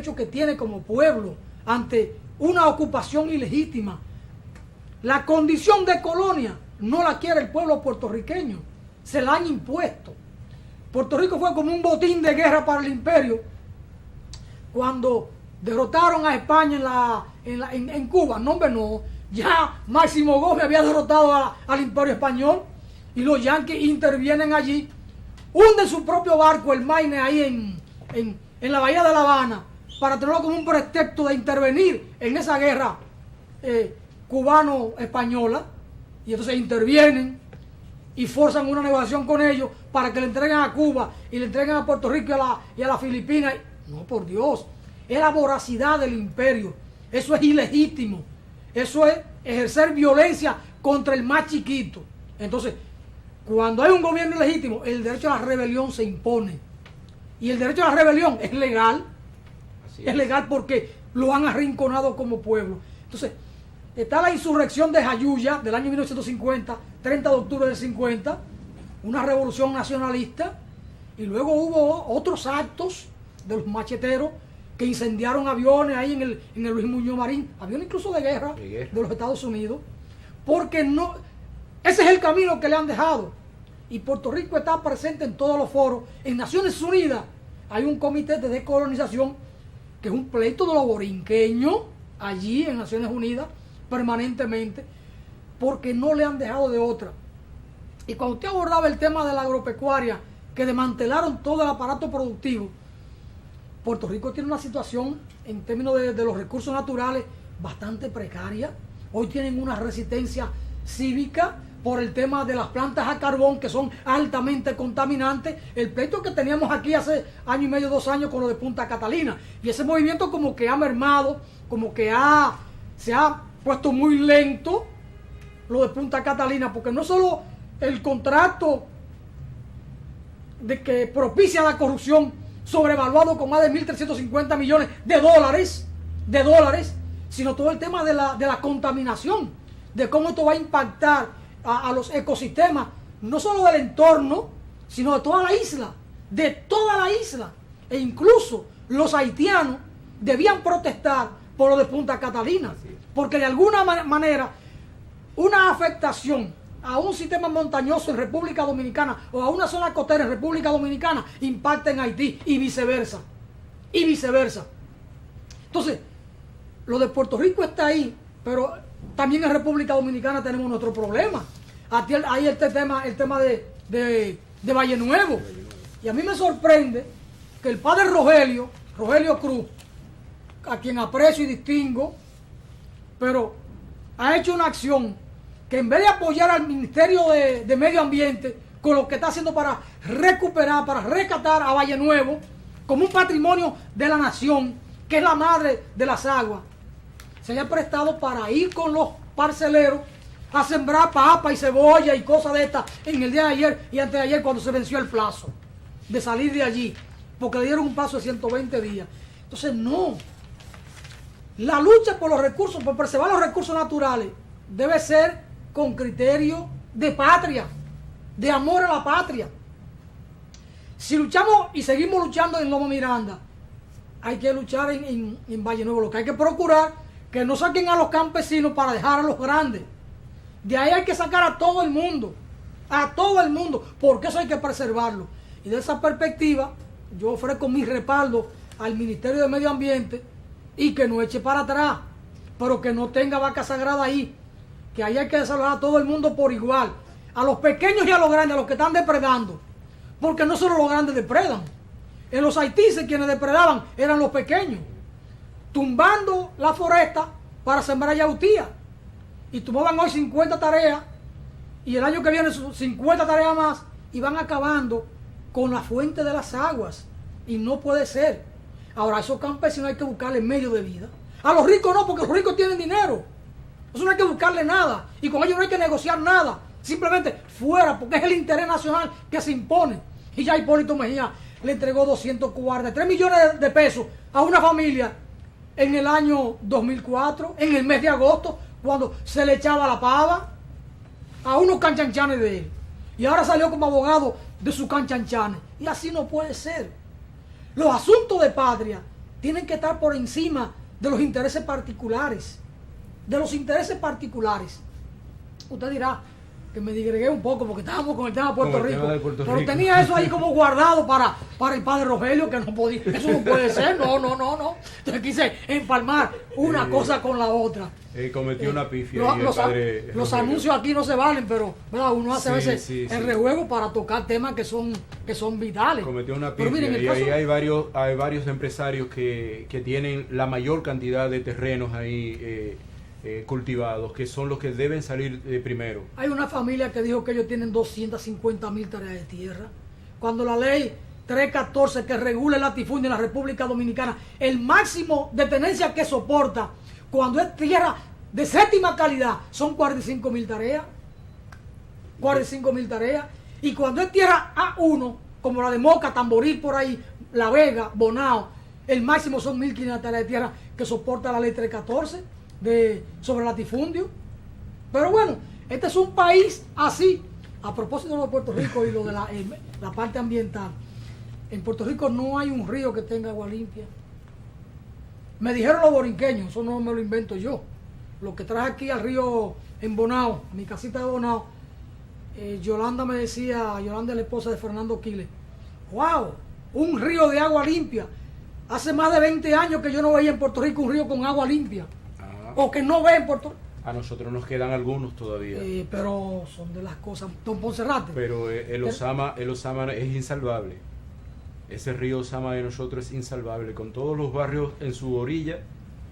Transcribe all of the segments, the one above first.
derechos que tiene como pueblo ante una ocupación ilegítima. La condición de colonia no la quiere el pueblo puertorriqueño, se la han impuesto. Puerto Rico fue como un botín de guerra para el imperio cuando derrotaron a España en Cuba. No, hombre, no. Ya Máximo Gómez había derrotado al imperio español y los yanquis intervienen allí, hunden su propio barco, el Maine, ahí en la bahía de La Habana, para tenerlo como un pretexto de intervenir en esa guerra cubano-española, y entonces intervienen y forzan una negociación con ellos para que le entreguen a Cuba y le entreguen a Puerto Rico y a las Filipinas. No, por Dios, es la voracidad del imperio, eso es ilegítimo, eso es ejercer violencia contra el más chiquito. Entonces, cuando hay un gobierno ilegítimo, el derecho a la rebelión se impone, y el derecho a la rebelión es legal. Es legal porque lo han arrinconado como pueblo. Entonces, está la insurrección de Jayuya del año 1950, 30 de octubre del 50, una revolución nacionalista, y luego hubo otros actos de los macheteros que incendiaron aviones ahí en el Luis Muñoz Marín, aviones incluso de guerra de los Estados Unidos, porque no, ese es el camino que le han dejado. Y Puerto Rico está presente en todos los foros. En Naciones Unidas hay un comité de decolonización que es un pleito de los borinqueños allí en Naciones Unidas permanentemente, porque no le han dejado de otra. Y cuando usted abordaba el tema de la agropecuaria, que desmantelaron todo el aparato productivo, Puerto Rico tiene una situación en términos de los recursos naturales bastante precaria. Hoy tienen una resistencia cívica por el tema de las plantas a carbón, que son altamente contaminantes. El pleito que teníamos aquí hace año y medio, 2 años con lo de Punta Catalina, y ese movimiento como que ha mermado, como que se ha puesto muy lento lo de Punta Catalina, porque no solo el contrato de que propicia la corrupción sobrevaluado con más de 1.350 millones de dólares, sino todo el tema de la contaminación, de cómo esto va a impactar a los ecosistemas, no solo del entorno, sino de toda la isla, e incluso los haitianos debían protestar por lo de Punta Catalina, porque de alguna manera una afectación a un sistema montañoso en República Dominicana o a una zona costera en República Dominicana impacta en Haití y viceversa. Entonces, lo de Puerto Rico está ahí, pero también en República Dominicana tenemos nuestro problema. Ahí el tema de Valle Nuevo. Y a mí me sorprende que el padre Rogelio Cruz, a quien aprecio y distingo, pero ha hecho una acción que en vez de apoyar al Ministerio de Medio Ambiente con lo que está haciendo para recuperar, para rescatar a Valle Nuevo como un patrimonio de la nación, que es la madre de las aguas, se haya prestado para ir con los parceleros a sembrar papa y cebolla y cosas de estas en el día de ayer y antes de ayer, cuando se venció el plazo de salir de allí, porque le dieron un plazo de 120 días. Entonces, no. La lucha por los recursos, por preservar los recursos naturales, debe ser con criterio de patria, de amor a la patria. Si luchamos y seguimos luchando en Loma Miranda, hay que luchar en Valle Nuevo. Lo que hay que procurar que no saquen a los campesinos para dejar a los grandes. De ahí hay que sacar a todo el mundo, porque eso hay que preservarlo. Y de esa perspectiva, yo ofrezco mi respaldo al Ministerio de Medio Ambiente y que no eche para atrás, pero que no tenga vaca sagrada ahí, que ahí hay que desarrollar a todo el mundo por igual, a los pequeños y a los grandes, a los que están depredando, porque no solo los grandes depredan. En los haitíes quienes depredaban eran los pequeños, tumbando la foresta para sembrar yautía, y tomaban hoy 50 tareas, y el año que viene 50 tareas más, y van acabando con la fuente de las aguas, y no puede ser. Ahora, a esos campesinos hay que buscarle medio de vida. A los ricos no, porque los ricos tienen dinero. Eso no hay que buscarle nada, y con ellos no hay que negociar nada, simplemente fuera, porque es el interés nacional que se impone. Y ya Hipólito Mejía le entregó 243 millones de pesos a una familia en el año 2004, en el mes de agosto, cuando se le echaba la pava a unos canchanchanes de él. Y ahora salió como abogado de sus canchanchanes. Y así no puede ser. Los asuntos de patria tienen que estar por encima de los intereses particulares. De los intereses particulares. Usted dirá que me digregué un poco porque estábamos con el tema de Puerto Rico. Pero tenía eso ahí como guardado para el padre Rogelio, que no podía, eso no puede ser, no. Entonces quise empalmar una cosa con la otra. Cometió una pifia. Los anuncios aquí no se valen, pero ¿verdad? Uno hace a veces el rejuego para tocar temas que son vitales. Cometió una pifia. Miren, y ahí hay varios empresarios que tienen la mayor cantidad de terrenos ahí cultivados, que son los que deben salir primero. Hay una familia que dijo que ellos tienen 250,000 tareas de tierra, cuando la ley 314 que regula el latifundio en la República Dominicana, el máximo de tenencia que soporta cuando es tierra de séptima calidad son 45,000 tareas. 45,000 tareas. Y cuando es tierra A1, como la de Moca, Tamboril, por ahí, La Vega, Bonao, el máximo son 1,500 tareas de tierra que soporta la ley 314 sobre latifundio. Pero bueno, este es un país así. A propósito de lo de Puerto Rico y lo de la parte ambiental, en Puerto Rico no hay un río que tenga agua limpia. Me dijeron los borinqueños, eso no me lo invento yo. Lo que traje aquí al río en Bonao, a mi casita de Bonao, Yolanda me decía, Yolanda es la esposa de Fernando Quiles, wow, un río de agua limpia. Hace más de 20 años que yo no veía en Puerto Rico un río con agua limpia. O que no ve en Puerto Rico. A nosotros nos quedan algunos todavía. Pero son de las cosas. Don Poncerrate. Pero el Osama es insalvable. Ese río Osama de nosotros es insalvable. Con todos los barrios en su orilla,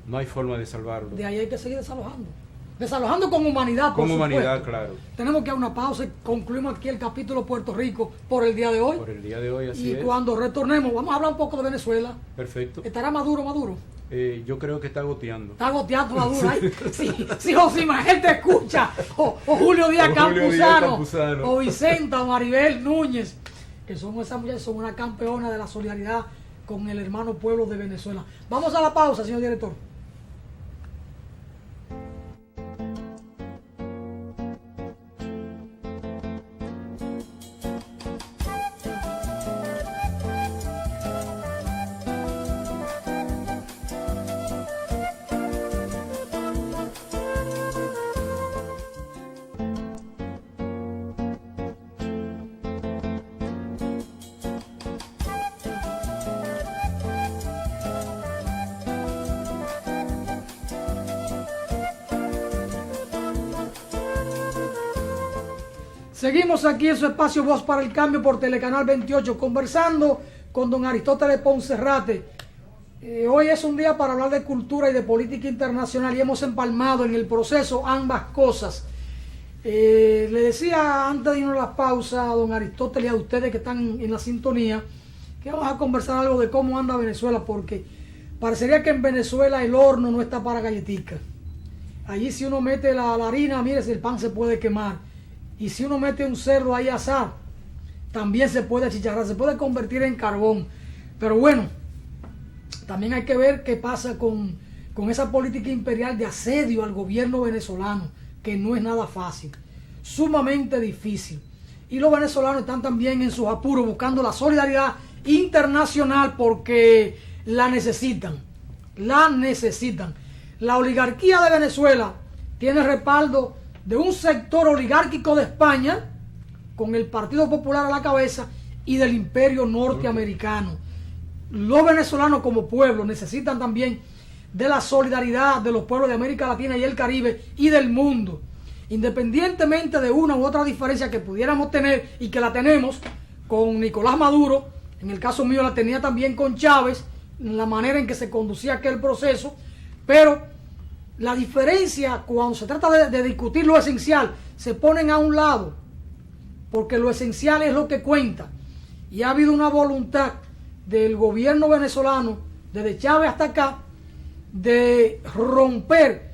no hay forma de salvarlo. De ahí hay que seguir desalojando. Desalojando con humanidad, por Con humanidad, supuesto. claro. Tenemos que dar una pausa y concluimos aquí el capítulo Puerto Rico por el día de hoy. Por el día de hoy, así es. Y cuando retornemos, vamos a hablar un poco de Venezuela. Perfecto. ¿Estará Maduro? Yo creo que está goteando. Está goteando Maduro. Si José Manuel te escucha, o Julio Díaz Campuzano, o Vicenta, o Maribel Núñez, que son esas mujeres, son una campeona de la solidaridad con el hermano pueblo de Venezuela. Vamos a la pausa, señor director. Seguimos aquí en su espacio Voz para el Cambio por Telecanal 28, conversando con don Aristóteles Poncerrate. Hoy es un día para hablar de cultura y de política internacional y hemos empalmado en el proceso ambas cosas. Le decía antes de irnos a la pausa a don Aristóteles y a ustedes que están en la sintonía que vamos a conversar algo de cómo anda Venezuela, porque parecería que en Venezuela el horno no está para galletitas. Allí si uno mete la harina, mire, si el pan se puede quemar. Y si uno mete un cerdo ahí a asar, también se puede achicharrar, se puede convertir en carbón. Pero bueno, también hay que ver qué pasa con esa política imperial de asedio al gobierno venezolano, que no es nada fácil, sumamente difícil. Y los venezolanos están también en sus apuros buscando la solidaridad internacional porque la necesitan. La oligarquía de Venezuela tiene respaldo de un sector oligárquico de España, con el Partido Popular a la cabeza, y del imperio norteamericano. Los venezolanos como pueblo necesitan también de la solidaridad de los pueblos de América Latina y el Caribe y del mundo. Independientemente de una u otra diferencia que pudiéramos tener, y que la tenemos con Nicolás Maduro, en el caso mío la tenía también con Chávez, en la manera en que se conducía aquel proceso, pero la diferencia cuando se trata de discutir lo esencial, se ponen a un lado, porque lo esencial es lo que cuenta. Y ha habido una voluntad del gobierno venezolano, desde Chávez hasta acá, de romper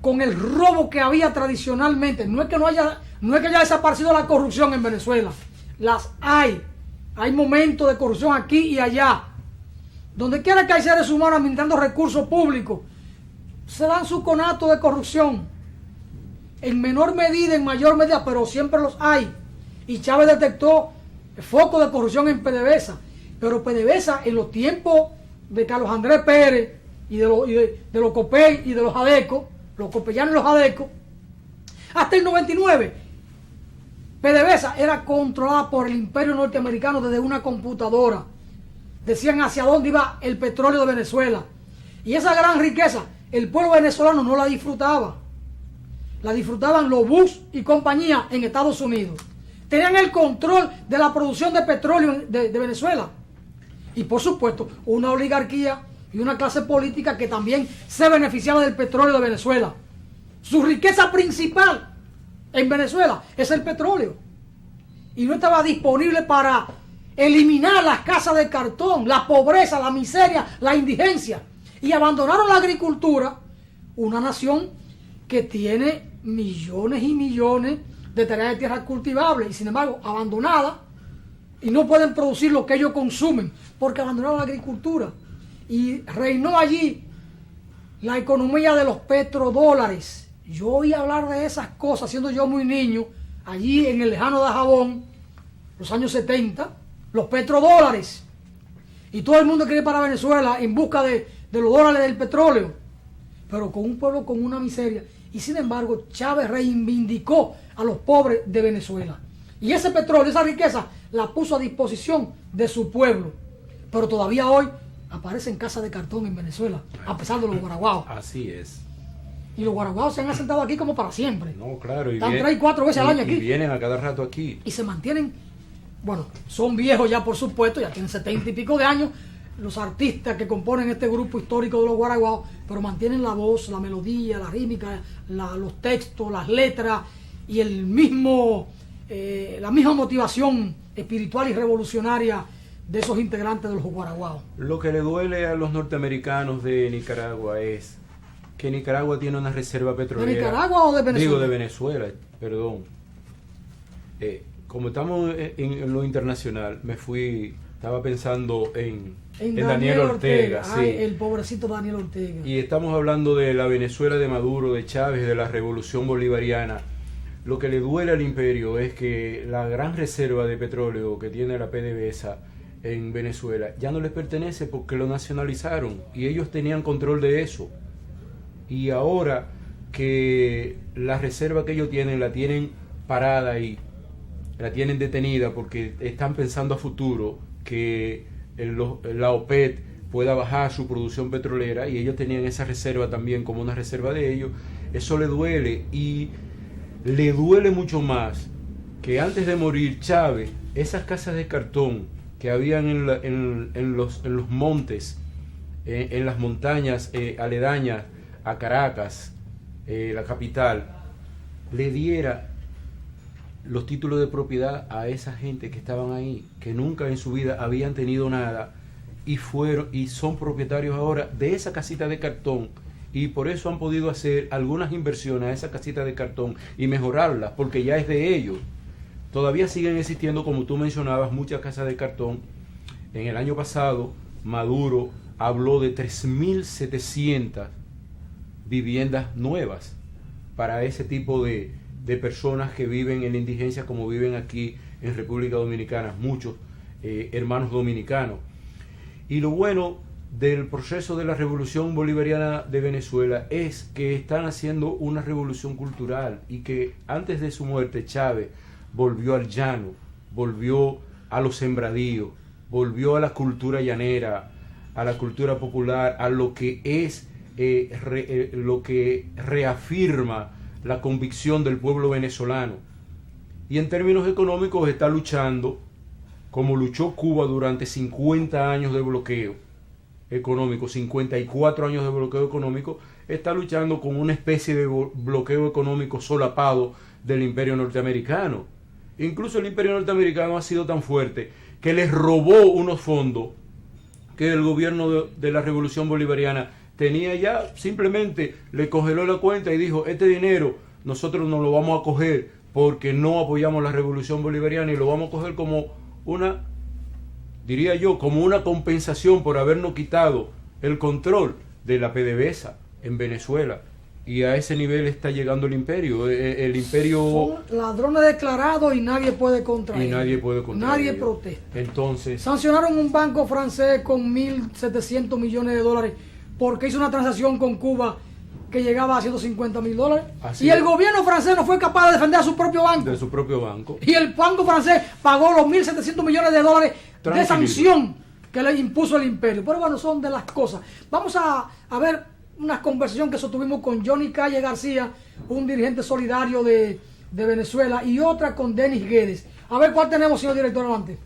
con el robo que había tradicionalmente. No es que haya desaparecido la corrupción en Venezuela, las hay momentos de corrupción aquí y allá. Donde quiera que hay seres humanos administrando recursos públicos, se dan su conato de corrupción, en menor medida, en mayor medida, pero siempre los hay. Y Chávez detectó el foco de corrupción en PDVSA, pero PDVSA en los tiempos de Carlos Andrés Pérez y de los Copey y de los Adecos, los copellanos y los Adecos, hasta el 99, PDVSA era controlada por el imperio norteamericano desde una computadora. Decían hacia dónde iba el petróleo de Venezuela. Y esa gran riqueza, el pueblo venezolano no la disfrutaba. La disfrutaban los Bush y compañía en Estados Unidos. Tenían el control de la producción de petróleo de Venezuela. Y por supuesto, una oligarquía y una clase política que también se beneficiaba del petróleo de Venezuela. Su riqueza principal en Venezuela es el petróleo. Y no estaba disponible para eliminar las casas de cartón, la pobreza, la miseria, la indigencia. Y abandonaron la agricultura, una nación que tiene millones y millones de tareas de tierras cultivables y sin embargo abandonada, y no pueden producir lo que ellos consumen porque abandonaron la agricultura. Y reinó allí la economía de los petrodólares. Yo oí hablar de esas cosas siendo yo muy niño, allí en el lejano Dajabón, los años 70, los petrodólares. Y todo el mundo quiere ir para Venezuela en busca de los dólares del petróleo, pero con un pueblo con una miseria. Y sin embargo, Chávez reivindicó a los pobres de Venezuela. Y ese petróleo, esa riqueza, la puso a disposición de su pueblo. Pero todavía hoy aparecen casas de cartón en Venezuela, a pesar de los guaraguaos. Así es. Y los guaraguaos se han asentado aquí como para siempre. No, claro. Están 3 y 4 veces al año aquí. Y vienen a cada rato aquí. Y se mantienen, bueno, son viejos ya por supuesto, ya tienen 70 y pico de años, los artistas que componen este grupo histórico de los guaraguaos, pero mantienen la voz, la melodía, la rítmica, los textos, las letras y la misma motivación espiritual y revolucionaria de esos integrantes de los guaraguaos. Lo que le duele a los norteamericanos de Nicaragua es que Nicaragua tiene una reserva petrolera. ¿De Nicaragua o de Venezuela? Digo, de Venezuela, perdón. Como estamos en lo internacional, estaba pensando en Daniel Ortega. Sí. Ay, el pobrecito Daniel Ortega. Y estamos hablando de la Venezuela de Maduro, de Chávez, de la revolución bolivariana. Lo que le duele al imperio es que la gran reserva de petróleo que tiene la PDVSA en Venezuela ya no les pertenece porque lo nacionalizaron y ellos tenían control de eso. Y ahora que la reserva que ellos tienen la tienen parada ahí, la tienen detenida porque están pensando a futuro que la OPEP pueda bajar su producción petrolera y ellos tenían esa reserva también como una reserva de ellos. Eso le duele, y le duele mucho más que antes de morir Chávez, esas casas de cartón que habían en los montes, en las montañas aledañas a Caracas, la capital, le diera los títulos de propiedad a esa gente que estaban ahí, que nunca en su vida habían tenido nada y son propietarios ahora de esa casita de cartón, y por eso han podido hacer algunas inversiones a esa casita de cartón y mejorarla porque ya es de ellos. Todavía siguen existiendo, como tú mencionabas, muchas casas de cartón. En el año pasado Maduro habló de 3.700 viviendas nuevas para ese tipo de personas que viven en la indigencia, como viven aquí en República Dominicana, muchos hermanos dominicanos. Y lo bueno del proceso de la revolución bolivariana de Venezuela es que están haciendo una revolución cultural, y que antes de su muerte Chávez volvió al llano, volvió a los sembradíos, volvió a la cultura llanera, a la cultura popular, a lo que es lo que reafirma la convicción del pueblo venezolano. Y en términos económicos está luchando como luchó Cuba durante 50 años de bloqueo económico, 54 años de bloqueo económico, está luchando con una especie de bloqueo económico solapado del imperio norteamericano. Incluso el imperio norteamericano ha sido tan fuerte que les robó unos fondos que el gobierno de la revolución bolivariana tenía ya. Simplemente le congeló la cuenta y dijo: este dinero nosotros no lo vamos a coger porque no apoyamos la revolución bolivariana, y lo vamos a coger como una, diría yo, como una compensación por habernos quitado el control de la PDVSA en Venezuela. Y a ese nivel está llegando el imperio. El imperio... Son ladrones declarados y nadie puede contra Y ellos. nadie puede contra Nadie ellos. protesta. Entonces, Sancionaron un banco francés con 1.700 millones de dólares porque hizo una transacción con Cuba que llegaba a 150 mil dólares. Así Y el es. gobierno francés no fue capaz de defender a su propio banco. de su propio banco. Y el banco francés pagó los 1.700 millones de dólares de Tranquilito. sanción que le impuso el imperio. Pero bueno, son de las cosas. Vamos a ver una conversación que sostuvimos con Johnny Calle García, un dirigente solidario de Venezuela, y otra con Denis Guedes. A ver cuál tenemos, señor director, adelante.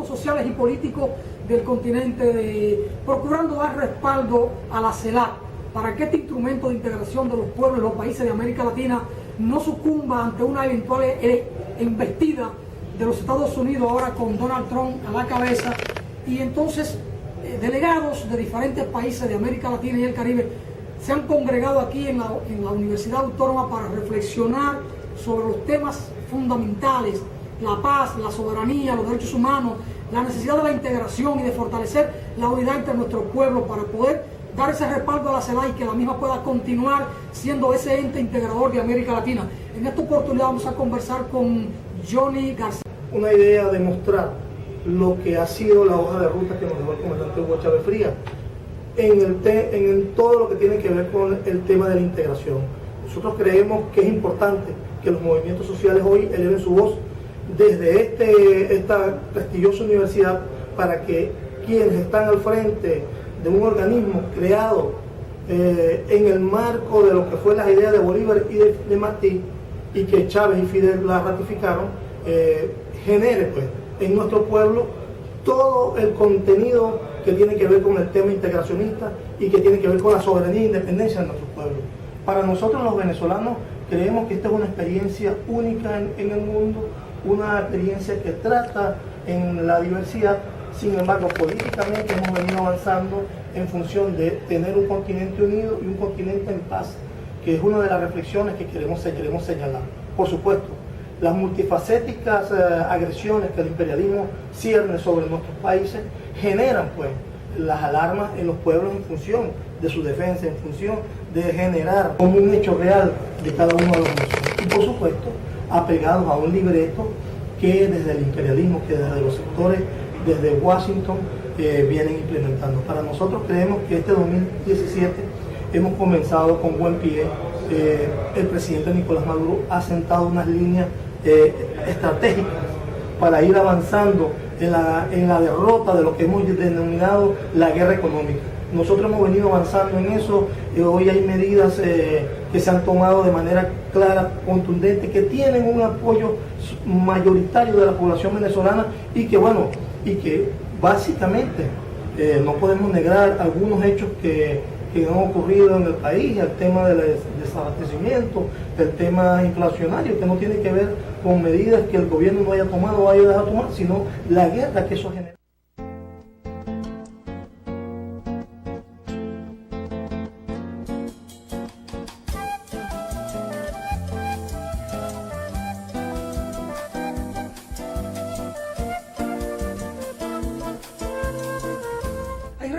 Sociales y políticos del continente, procurando dar respaldo a la CELAC para que este instrumento de integración de los pueblos de los países de América Latina no sucumba ante una eventual embestida de los Estados Unidos, ahora con Donald Trump a la cabeza. Y entonces delegados de diferentes países de América Latina y el Caribe se han congregado aquí en la Universidad Autónoma para reflexionar sobre los temas fundamentales: la paz, la soberanía, los derechos humanos, la necesidad de la integración y de fortalecer la unidad entre nuestros pueblos para poder dar ese respaldo a la CELAC y que la misma pueda continuar siendo ese ente integrador de América Latina. En esta oportunidad vamos a conversar con Johnny García. Una idea de mostrar lo que ha sido la hoja de ruta que nos dejó el comandante Hugo Chávez Frías en todo lo que tiene que ver con el tema de la integración. Nosotros creemos que es importante que los movimientos sociales hoy eleven su voz desde esta prestigiosa universidad para que quienes están al frente de un organismo creado en el marco de lo que fue las ideas de Bolívar y de Martí, y que Chávez y Fidel la ratificaron, genere pues en nuestro pueblo todo el contenido que tiene que ver con el tema integracionista y que tiene que ver con la soberanía e independencia de nuestro pueblo. Para nosotros los venezolanos creemos que esta es una experiencia única en el mundo, una experiencia que trata en la diversidad. Sin embargo, políticamente hemos venido avanzando en función de tener un continente unido y un continente en paz, que es una de las reflexiones que queremos señalar. Por supuesto, las multifacéticas agresiones que el imperialismo cierne sobre nuestros países generan pues las alarmas en los pueblos en función de su defensa, en función de generar como un hecho real de cada uno de los nosotros. Y por supuesto, apegados a un libreto que desde el imperialismo, que desde los sectores, desde Washington, vienen implementando. Para nosotros creemos que este 2017 hemos comenzado con buen pie. El presidente Nicolás Maduro ha sentado unas líneas estratégicas para ir avanzando en la derrota de lo que hemos denominado la guerra económica. Nosotros hemos venido avanzando en eso. Hoy hay medidas que se han tomado de manera clara, contundente, que tienen un apoyo mayoritario de la población venezolana y que básicamente no podemos negar algunos hechos que han ocurrido en el país, el tema del desabastecimiento, el tema inflacionario, que no tiene que ver con medidas que el gobierno no haya tomado o haya dejado tomar, sino la guerra que eso genera.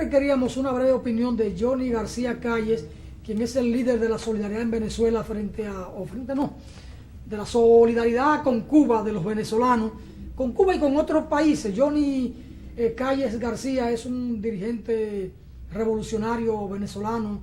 Queríamos una breve opinión de Johnny García Calles, quien es el líder de la solidaridad en Venezuela de la solidaridad con Cuba de los venezolanos, con Cuba y con otros países. Johnny Calles García es un dirigente revolucionario venezolano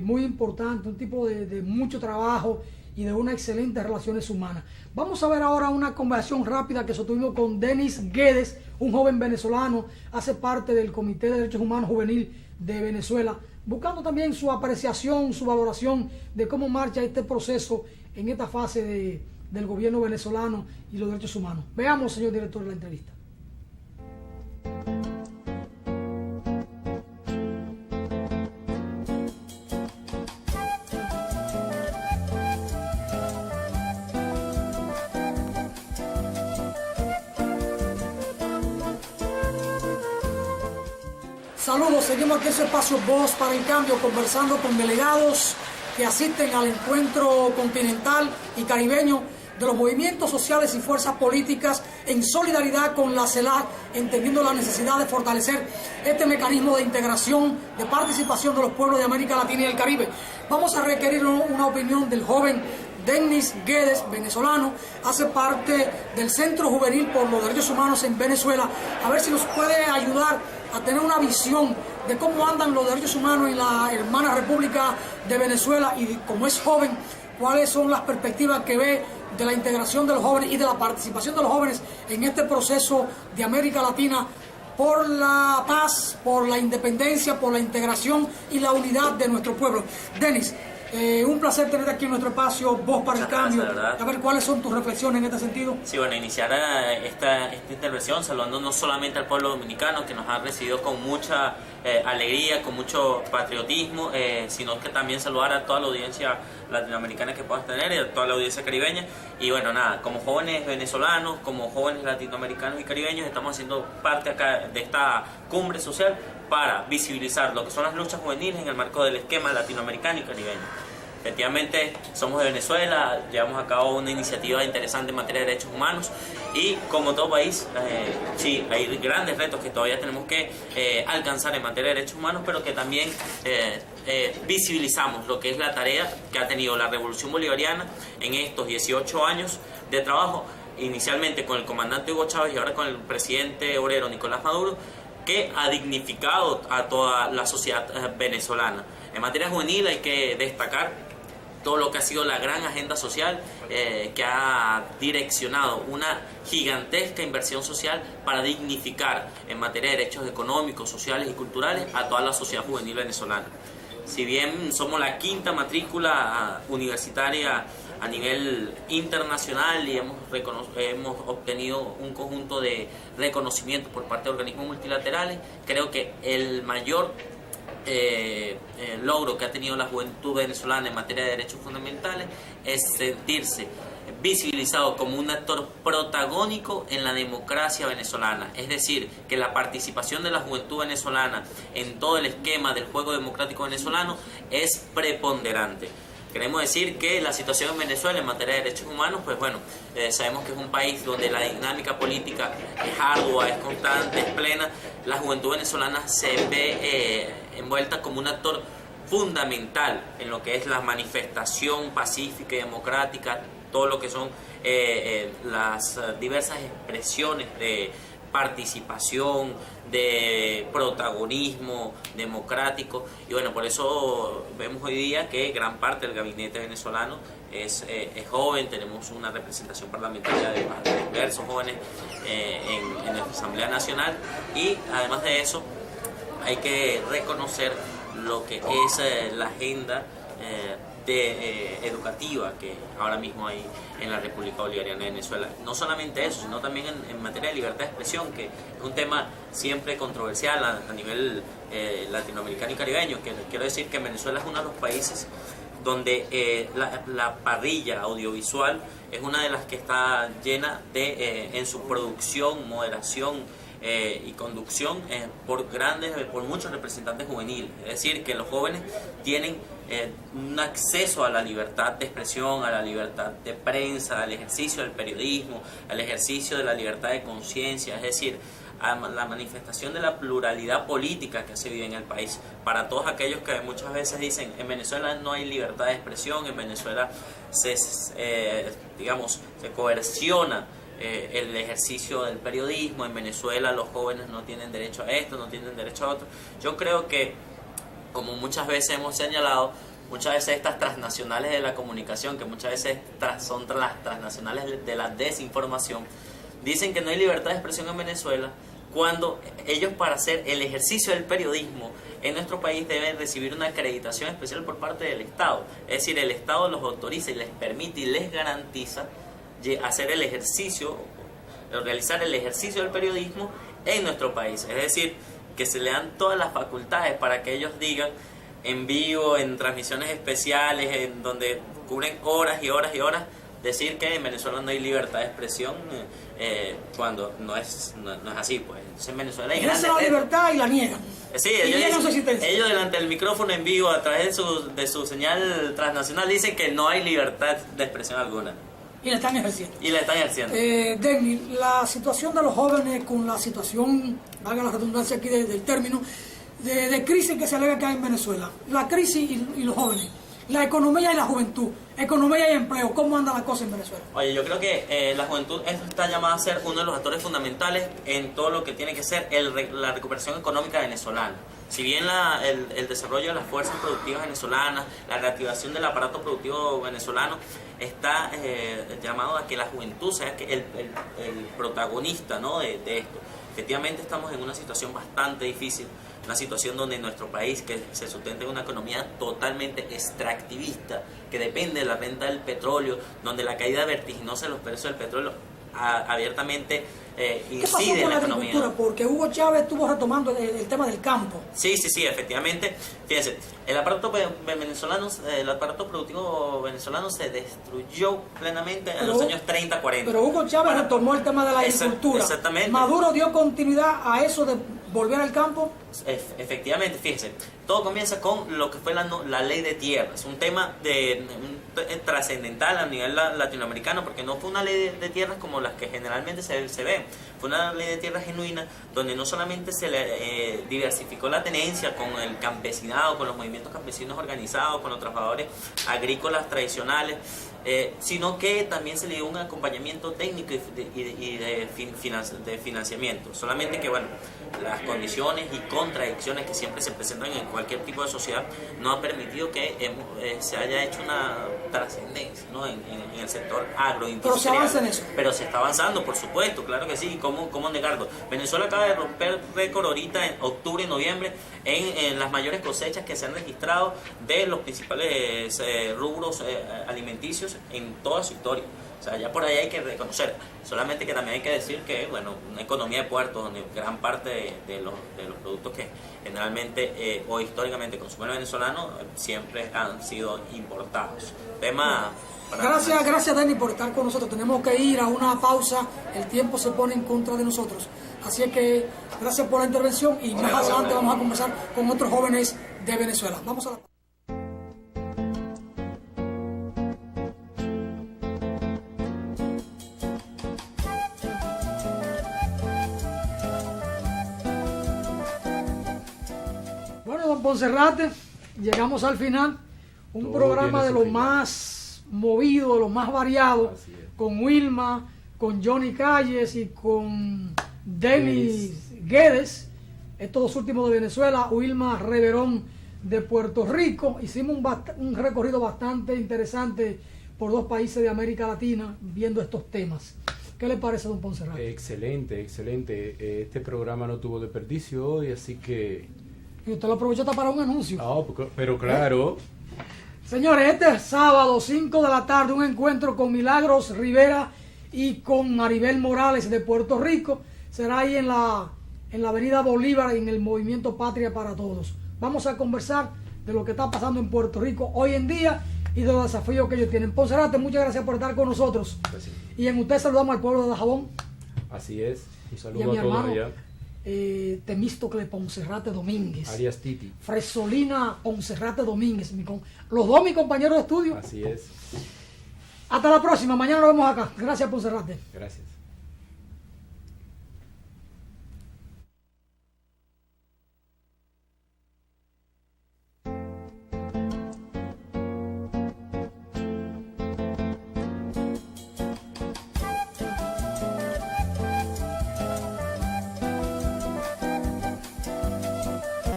muy importante, un tipo de mucho trabajo y de unas excelentes relaciones humanas. Vamos a ver ahora una conversación rápida que sostuvimos con Denis Guedes, un joven venezolano, hace parte del Comité de Derechos Humanos Juvenil de Venezuela, buscando también su apreciación, su valoración de cómo marcha este proceso en esta fase del gobierno venezolano y los derechos humanos. Veamos, señor director, la entrevista. Saludos, seguimos aquí en su espacio Voz para el Cambio, conversando con delegados que asisten al encuentro continental y caribeño de los movimientos sociales y fuerzas políticas en solidaridad con la CELAC, entendiendo la necesidad de fortalecer este mecanismo de integración, de participación de los pueblos de América Latina y el Caribe. Vamos a requerir una opinión del joven Denis Guedes, venezolano, hace parte del Centro Juvenil por los Derechos Humanos en Venezuela, a ver si nos puede ayudar a tener una visión de cómo andan los derechos humanos en la hermana República de Venezuela y como es joven, cuáles son las perspectivas que ve de la integración de los jóvenes y de la participación de los jóvenes en este proceso de América Latina por la paz, por la independencia, por la integración y la unidad de nuestro pueblo. Denis, un placer tenerte aquí en nuestro espacio Voz para el Cambio. A ver cuáles son tus reflexiones en este sentido. Sí, bueno, iniciar esta intervención saludando no solamente al pueblo dominicano que nos ha recibido con mucha alegría, con mucho patriotismo, sino que también saludar a toda la audiencia latinoamericana que puedas tener y a toda la audiencia caribeña. Y bueno, nada, como jóvenes venezolanos, como jóvenes latinoamericanos y caribeños, estamos haciendo parte acá de esta cumbre social para visibilizar lo que son las luchas juveniles en el marco del esquema latinoamericano y caribeño. Efectivamente, somos de Venezuela, llevamos a cabo una iniciativa interesante en materia de derechos humanos y como todo país, sí, hay grandes retos que todavía tenemos que alcanzar en materia de derechos humanos, pero que también visibilizamos lo que es la tarea que ha tenido la Revolución Bolivariana en estos 18 años de trabajo, inicialmente con el comandante Hugo Chávez y ahora con el presidente obrero Nicolás Maduro, que ha dignificado a toda la sociedad venezolana. En materia juvenil hay que destacar todo lo que ha sido la gran agenda social que ha direccionado una gigantesca inversión social para dignificar en materia de derechos económicos, sociales y culturales a toda la sociedad juvenil venezolana. Si bien somos la quinta matrícula universitaria a nivel internacional y hemos obtenido un conjunto de reconocimientos por parte de organismos multilaterales, creo que el mayor logro que ha tenido la juventud venezolana en materia de derechos fundamentales es sentirse visibilizado como un actor protagónico en la democracia venezolana, es decir, que la participación de la juventud venezolana en todo el esquema del juego democrático venezolano es preponderante. Queremos decir que la situación en Venezuela en materia de derechos humanos, pues bueno, sabemos que es un país donde la dinámica política es ardua, es constante, es plena. La juventud venezolana se ve envuelta como un actor fundamental en lo que es la manifestación pacífica y democrática, todo lo que son las diversas expresiones de participación, de protagonismo democrático, y bueno, por eso vemos hoy día que gran parte del gabinete venezolano es joven. Tenemos una representación parlamentaria de diversos jóvenes en nuestra Asamblea Nacional, y además de eso hay que reconocer lo que es la agenda educativa que ahora mismo hay en la República Bolivariana de Venezuela. No solamente eso, sino también en materia de libertad de expresión, que es un tema siempre controversial a nivel latinoamericano y caribeño. Quiero decir que Venezuela es uno de los países donde la parrilla audiovisual es una de las que está llena de, en su producción, moderación y conducción por muchos representantes juveniles. Es decir, que los jóvenes tienen un acceso a la libertad de expresión, a la libertad de prensa, al ejercicio del periodismo, al ejercicio de la libertad de conciencia, es decir, a la manifestación de la pluralidad política que se vive en el país. Para todos aquellos que muchas veces dicen en Venezuela no hay libertad de expresión, en Venezuela se coerciona el ejercicio del periodismo, en Venezuela los jóvenes no tienen derecho a esto, no tienen derecho a otro. Yo creo que, como muchas veces hemos señalado, muchas veces estas transnacionales de la comunicación, que muchas veces son las transnacionales de la desinformación, dicen que no hay libertad de expresión en Venezuela, cuando ellos, para hacer el ejercicio del periodismo en nuestro país, deben recibir una acreditación especial por parte del Estado. Es decir, el Estado los autoriza y les permite y les garantiza hacer el ejercicio, realizar el ejercicio del periodismo en nuestro país. Es decir, que se le dan todas las facultades para que ellos digan en vivo, en transmisiones especiales, en donde cubren horas y horas y horas, decir que en Venezuela no hay libertad de expresión cuando no es así, pues. Entonces en Venezuela hay Ejercen la libertad y la niegan. Sí, Y niegan su existencia. ellos delante del micrófono en vivo, a través de su señal transnacional, dicen que no hay libertad de expresión alguna. Y la están ejerciendo. Y la están ejerciendo. Denny, la situación de los jóvenes con la situación, valga la redundancia aquí del término, de crisis que se alega que hay en Venezuela. La crisis y los jóvenes. La economía y la juventud. Economía y empleo. ¿Cómo anda la cosa en Venezuela? Oye, yo creo que la juventud está llamada a ser uno de los actores fundamentales en todo lo que tiene que ser la recuperación económica venezolana. Si bien el desarrollo de las fuerzas productivas venezolanas, la reactivación del aparato productivo venezolano, está llamado a que la juventud sea el protagonista, ¿no? de esto. Efectivamente estamos en una situación bastante difícil, una situación donde nuestro país, que se sustenta en una economía totalmente extractivista, que depende de la renta del petróleo, donde la caída vertiginosa de los precios del petróleo abiertamente incide en la economía. Porque Hugo Chávez estuvo retomando el tema del campo. Sí, efectivamente. Fíjense, el aparato productivo venezolano se destruyó plenamente en los años 30-40. Pero Hugo Chávez retomó el tema de la agricultura. Exactamente. Maduro dio continuidad a eso de volver al campo. Efectivamente, fíjense, todo comienza con lo que fue la ley de tierras, un tema trascendental a nivel latinoamericano, porque no fue una ley de tierras como las que generalmente se ven, fue una ley de tierras genuina, donde no solamente se le diversificó la tenencia con el campesinado, con los movimientos campesinos organizados, con los trabajadores agrícolas tradicionales, sino que también se le dio un acompañamiento técnico y de financiamiento. Solamente que, bueno, las condiciones y contradicciones que siempre se presentan en cualquier tipo de sociedad no han permitido que se haya hecho una trascendencia, ¿no? en el sector agroindustrial. Pero se avanza en eso. Pero se está avanzando, por supuesto, claro que sí. ¿Cómo negarlo? Venezuela acaba de romper récord ahorita en octubre y noviembre en las mayores cosechas que se han registrado de los principales rubros alimenticios en toda su historia. O sea, ya por ahí hay que reconocer. Solamente que también hay que decir que, bueno, una economía de puertos donde gran parte de los productos que generalmente o históricamente consume el venezolano siempre han sido importados. Gracias Denny por estar con nosotros. Tenemos que ir a una pausa. El tiempo se pone en contra de nosotros. Así es que gracias por la intervención y más adelante vamos a conversar con otros jóvenes de Venezuela. Vamos a la pausa. Don Ponserrate, llegamos al final, un programa de lo más movido, de lo más variado, con Wilma, con Johnny Calles y con Denis Guedes, estos dos últimos de Venezuela, Wilma Reverón de Puerto Rico. Hicimos un recorrido bastante interesante por dos países de América Latina viendo estos temas. ¿Qué le parece, don Ponserrate? Excelente. Este programa no tuvo desperdicio hoy, así que... Y usted lo aprovechó hasta para un anuncio. Pero claro. Señores, este sábado, 5 de la tarde, un encuentro con Milagros Rivera y con Maribel Morales de Puerto Rico. Será ahí en la avenida Bolívar, en el movimiento Patria para Todos. Vamos a conversar de lo que está pasando en Puerto Rico hoy en día y de los desafíos que ellos tienen. Ponserrate, muchas gracias por estar con nosotros. Gracias. Y en usted saludamos al pueblo de Dajabón. Así es. Un saludo y a mi a todos hermano, allá. Temístocle Ponserrate Domínguez, Arias Titi. Fresolina Ponserrate Domínguez, los dos mis compañeros de estudio. Así es. Hasta la próxima, mañana nos vemos acá. Gracias, Ponserrate. Gracias.